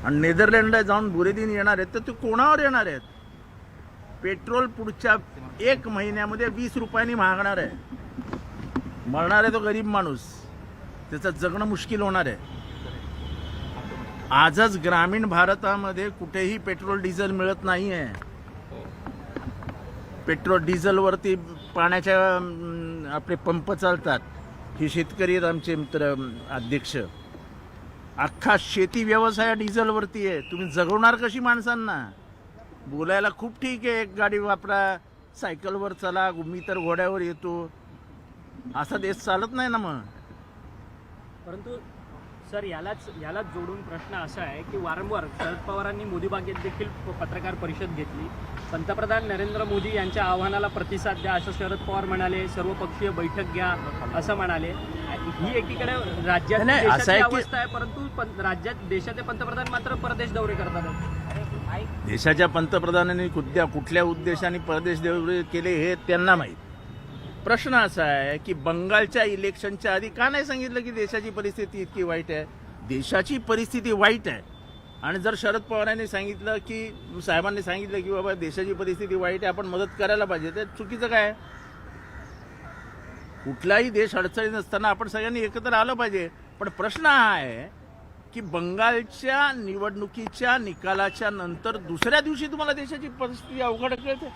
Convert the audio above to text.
आणि नेदरलँडला जाऊन बुरेदिन येणार आहेत, तर ते कोणावर येणार आहेत? पेट्रोल पुढच्या 1 महिन्यामध्ये 20 रुपयांनी महागणार आहे. मरणार आहे तो गरीब माणूस, त्याचं जगणं मुश्किल होणार आहे. आजच ग्रामीण भारतामध्ये कुठेही पेट्रोल डिझेल मिळत नाही आहे. पेट्रोल डिझेलवरती पाण्याच्या आपले पंप चालतात. हे शेतकरी आहेत आमचे मित्र अध्यक्ष. अख्खा शेती व्यवसाय डिझेलवरती आहे. तुम्ही जगवणार कशी माणसांना? बोलायला खूप ठीक आहे, एक गाडी वापरा, सायकलवर चला, मी तर घोड्यावर येतो, असा देश चालत नाही ना मग. परंतु सर यालाच जोडून प्रश्न असा आहे की वारंवार शरद पवारांनी मोदी बागेत देखील पत्रकार परिषद घेतली. पंतप्रधान नरेंद्र मोदी यांच्या आव्हानाला प्रतिसाद द्या असं शरद पवार म्हणाले. सर्वपक्षीय बैठक घ्या असं म्हणाले. ही एकीकडे राज्यात देशाची अवस्था आहे, परंतु राज्यात देशाचे पंतप्रधान मात्र परदेश दौरे करतात. देशाच्या पंतप्रधानांनी कुठल्या उद्देशाने परदेश दौरे केले हे त्यांना माहीत. प्रश्न असा आहे की बंगालच्या इलेक्शनच्या आधी का नाही सांगितलं की देशाची परिस्थिती इतकी वाईट आहे? देशाची परिस्थिती वाईट आहे आणि जर शरद पवारांनी सांगितलं की साहेबांनी सांगितलं की बाबा देशाची परिस्थिती वाईट आहे, आपण मदत करायला पाहिजे, ते चुकीचं काय? कुठलाही देश अडचणीत नसताना आपण सगळ्यांनी एकत्र आलं पाहिजे. पण प्रश्न हा आहे की बंगालच्या निवडणुकीच्या निकालाच्या नंतर दुसऱ्या दिवशी तुम्हाला देशाची परिस्थिती अवघड कळते.